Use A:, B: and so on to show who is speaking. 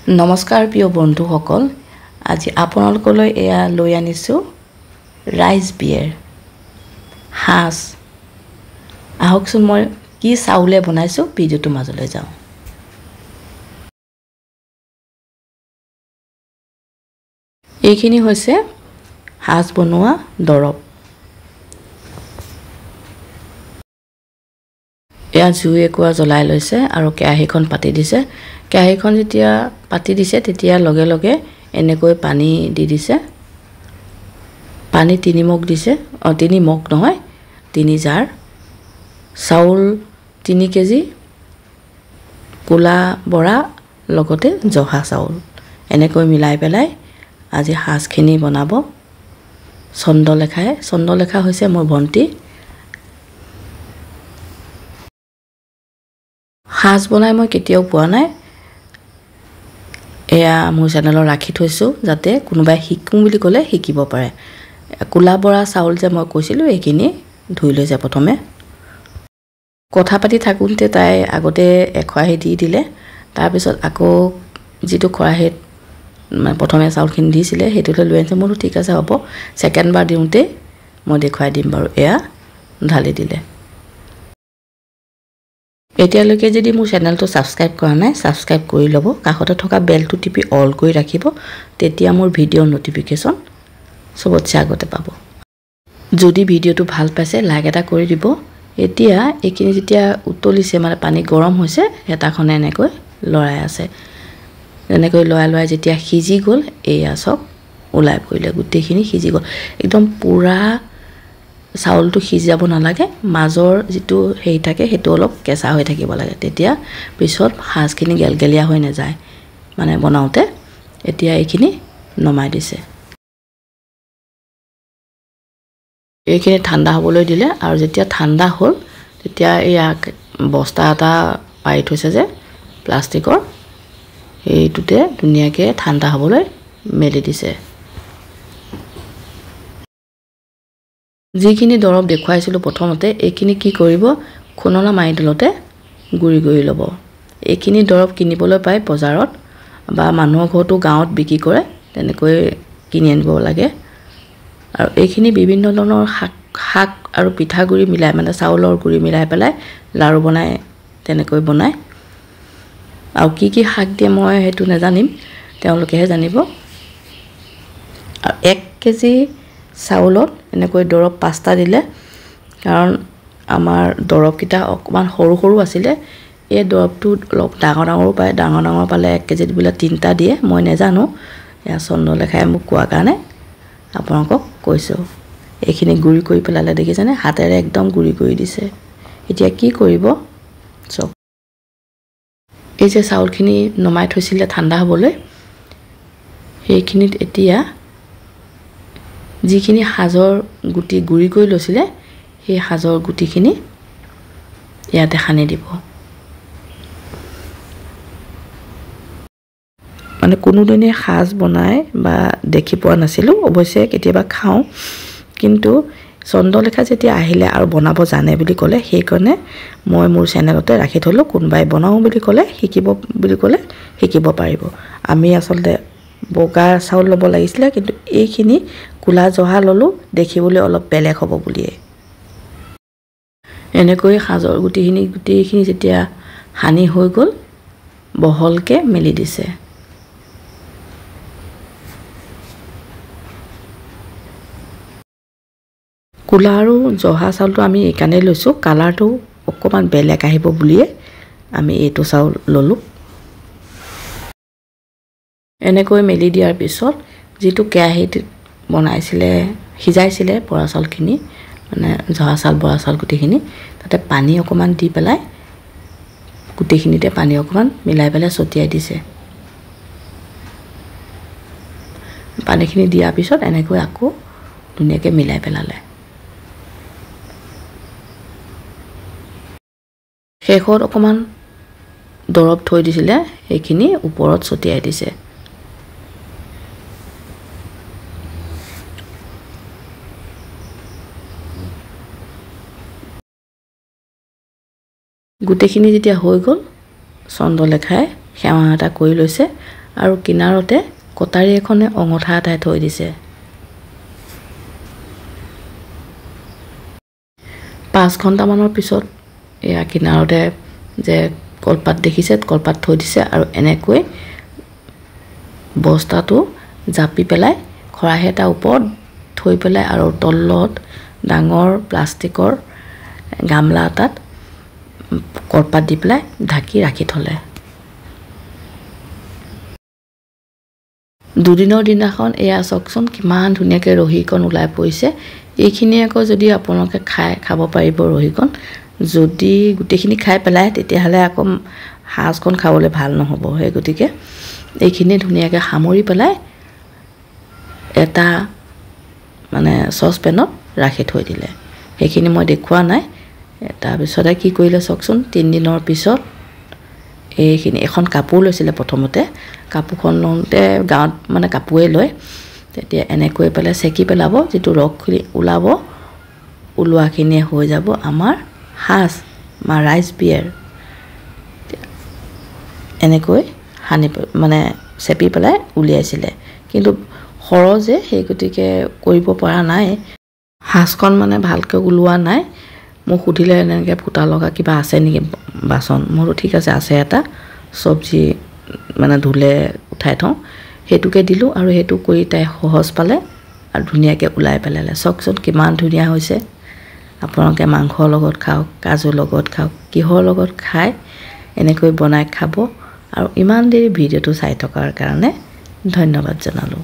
A: নমস্কাৰ প্ৰিয় বন্ধুসকল, আজি আপোনালোকলৈ এয়া লৈ আনিছোঁ ৰাইচ বিয়েৰ হাঁচ। আহকচোন মই কি চাউলে বনাইছোঁ ভিডিঅ'টোৰ মাজলৈ যাওঁ। এইখিনি হৈছে হাঁচ বনোৱা দৰৱ। এয়া জুই একুৰা জ্বলাই লৈছে আৰু কেৰাহীখন পাতি দিছে। কেৰাহীখন যেতিয়া পাতি দিছে তেতিয়া লগে লগে এনেকৈ পানী দি দিছে। পানী 3 মগ দিছে, 3 মগ নহয় 3 জাৰ। চাউল 3 কেজি, কোলা বৰা লগতে জহা চাউল এনেকৈ মিলাই পেলাই আজি হাঁচখিনি বনাব। চন্দ্ৰলেখা হৈছে মোৰ ভণ্টি। হাঁচ বনাই মই কেতিয়াও পোৱা নাই। এয়া মোৰ চেনেলত ৰাখি থৈছোঁ যাতে কোনোবাই শিকোঁ বুলি ক'লে শিকিব পাৰে। কোলা বৰা চাউল যে মই কৈছিলোঁ এইখিনি ধুই লৈছে প্ৰথমে। কথা পাতি থাকোঁতে তাই আগতে খৰাহী দি দিলে, তাৰপিছত আকৌ যিটো খৰাহীত প্ৰথমে চাউলখিনি দিছিলে সেইটোলৈ লৈ আনিছে। মোৰতো ঠিক আছে হ'ব, ছেকেণ্ডবাৰ দিওঁতে মই দেখুৱাই দিম বাৰু। এয়া ঢালি দিলে। এতিয়ালৈকে যদি মোৰ চেনেলটো ছাবস্ক্ৰাইব কৰা নাই, ছাবস্ক্ৰাইব কৰি ল'ব। কাষতে থকা বেলটো টিপি অল কৰি ৰাখিব, তেতিয়া মোৰ ভিডিঅ'ৰ ন'টিফিকেশ্যন চবতছে আগতে পাব। যদি ভিডিঅ'টো ভাল পাইছে লাইক এটা কৰি দিব। এতিয়া এইখিনি যেতিয়া উতলিছে, মানে পানী গৰম হৈছে, হেতাখনে এনেকৈ লৰাই আছে। এনেকৈ লৰাই যেতিয়া সিজি গ'ল, এয়া চব ওলাই পৰিলে, গোটেইখিনি সিজি গ'ল। একদম পূৰা চাউলটো সিজাব নালাগে, মাজৰ যিটো হেৰি থাকে সেইটো অলপ কেঁচা হৈ থাকিব লাগে, তেতিয়া পিছত হাঁচখিনি গেলগেলীয়া হৈ নাযায় মানে বনাওঁতে। এতিয়া এইখিনি নমাই দিছে। এইখিনি ঠাণ্ডা হ'বলৈ দিলে আৰু যেতিয়া ঠাণ্ডা হ'ল তেতিয়া ইয়াক বস্তা এটা পাৰি থৈছে যে প্লাষ্টিকৰ, সেইটোতে ধুনীয়াকৈ ঠাণ্ডা হ'বলৈ মেলি দিছে। যিখিনি দৰৱ দেখুৱাইছিলোঁ প্ৰথমতে, এইখিনি কি কৰিব, খুননা মাৰিডালতে গুড়ি কৰি ল'ব। এইখিনি দৰৱ কিনিবলৈ পায় বজাৰত বা মানুহৰ ঘৰতো গাঁৱত বিক্ৰী কৰে, তেনেকৈ কিনি আনিব লাগে। আৰু এইখিনি বিভিন্ন ধৰণৰ শাক আৰু পিঠাগুড়ি মিলাই, মানে চাউলৰ গুড়ি মিলাই পেলাই লাড়ু বনাই, তেনেকৈ বনায়। আৰু কি কি শাক দিয়ে মই সেইটো নাজানিম, তেওঁলোকেহে জানিব। আৰু 1 কেজি চাউলত এনেকৈ দৰৱ 5টা দিলে, কাৰণ আমাৰ দৰৱকেইটা অকণমান সৰু সৰু আছিলে। এই দৰৱটো অলপ ডাঙৰ ডাঙৰো পায়, ডাঙৰ পালে 1 কেজিত বোলে 3টা দিয়ে, মই নাজানো। এয়া চন্দ্ৰলেখাই মোক কোৱাৰ কাৰণে আপোনালোকক কৈছোঁ। এইখিনি গুড়ি কৰি পেলালে দেখিছেনে, হাতেৰে একদম গুড়ি কৰি দিছে। এতিয়া কি কৰিব চাওক, এই যে চাউলখিনি নমাই থৈছিলে ঠাণ্ডা হ'বলৈ, সেইখিনিত এতিয়া যিখিনি সাজৰ গুটি গুড়ি কৰি লৈছিলে, সেই সাজৰ গুটিখিনি ইয়াতে সানি দিব। মানে কোনোদিনে সাজ বনাই বা দেখি পোৱা নাছিলোঁ, অৱশ্যে কেতিয়াবা খাওঁ, কিন্তু চন্দ্ৰলেখা যেতিয়া আহিলে আৰু বনাব জানে বুলি ক'লে, সেইকাৰণে মই মোৰ চেনেলতে ৰাখি থ'লোঁ। কোনোবাই বনাওঁ বুলি ক'লে, শিকিব বুলি ক'লে শিকিব পাৰিব। আমি আচলতে বগা চাউল ল'ব লাগিছিলে, কিন্তু এইখিনি কোলা জহা ল'লোঁ, দেখিবলৈ অলপ বেলেগ হ'ব বুলিয়ে। এনেকৈ সাজৰ গোটেইখিনি যেতিয়া সানি হৈ গ'ল, বহলকৈ মেলি দিছে। কোলা আৰু জহা চাউলটো আমি এইকাৰণে লৈছোঁ, কালাৰটো অকণমান বেলেগ আহিব বুলিয়ে আমি এইটো চাউল ল'লোঁ। এনেকৈ মেলি দিয়াৰ পিছত যিটো কেৰাহীত বনাইছিলে, সিজাইছিলে বৰা চাউলখিনি, মানে জহা চাউল বৰা চাউল গোটেইখিনি, তাতে পানী অকণমান দি পেলাই গোটেইখিনিতে পানী অকণমান মিলাই পেলাই ছটিয়াই দিছে। পানীখিনি দিয়াৰ পিছত এনেকৈ আকৌ ধুনীয়াকৈ মিলাই পেলালে। শেষত অকণমান দৰৱ থৈ দিছিলে, সেইখিনি ওপৰত ছটিয়াই দিছে। গোটেইখিনি যেতিয়া হৈ গ'ল, চন্দ্ৰলেখাই সেৱা এটা কৰি লৈছে আৰু কিনাৰতে কটাৰী এখনে অঙঠা এটাই থৈ দিছে। 5 ঘণ্টামানৰ পিছত এয়া কিনাৰতে যে কলপাত দেখিছে, কলপাত থৈ দিছে আৰু এনেকৈ বস্তাটো জাপি পেলাই খৰাহি এটা ওপৰত থৈ পেলাই আৰু তলত ডাঙৰ প্লাষ্টিকৰ গামলা এটাত কলপাত দি পেলাই ঢাকি ৰাখি থলে। দুদিনৰ দিনাখন এয়া চাওকচোন কিমান ধুনীয়াকৈ ৰহীকণ ওলাই পৰিছে। এইখিনি আকৌ যদি আপোনালোকে খাব পাৰিব ৰহীকণ। যদি গোটেইখিনি খাই পেলাই তেতিয়াহ'লে আকৌ সাজকণ খাবলৈ ভাল নহ'ব। সেই গতিকে এইখিনি ধুনীয়াকৈ সামৰি পেলাই এটা মানে চচপেনত ৰাখি থৈ দিলে। সেইখিনি মই দেখুওৱা নাই। তাৰপিছতে কি কৰিলে চাওকচোন, 3 দিনৰ পিছত এইখিনি এখন কাপোৰ লৈছিলে প্ৰথমতে। কাপোৰখন লওঁতে গাঁৱত মানে কাপোৰে লয়, তেতিয়া এনেকৈ পেলাই চেকি পেলাব, যিটো ৰসখিনি ওলাব, ওলোৱাখিনিয়ে হৈ যাব আমাৰ সাজ বা ৰাইচ বিয়েৰ। এনেকৈ সানি মানে চেপি পেলাই উলিয়াইছিলে, কিন্তু সৰহ যে সেই গতিকে কৰিব পৰা নাই। সাজখন মানে ভালকৈ ওলোৱা নাই। মোক সুধিলে এনেকৈ ফুটা লগা কিবা আছে নেকি বাচন। মোৰো ঠিক আছে, আছে এটা, চব্জি মানে ধুলে উঠাই থওঁ, সেইটোকে দিলোঁ আৰু সেইটো কৰি তাই সহজ পালে আৰু ধুনীয়াকৈ ওলাই পেলালে। চাওকচোন কিমান ধুনীয়া হৈছে। আপোনালোকে মাংসৰ লগত খাওক, কাজুৰ লগত খাওক, কিহৰ লগত খাই এনেকৈ বনাই খাব। আৰু ইমান দেৰি ভিডিঅ'টো চাই থকাৰ কাৰণে ধন্যবাদ জনালোঁ।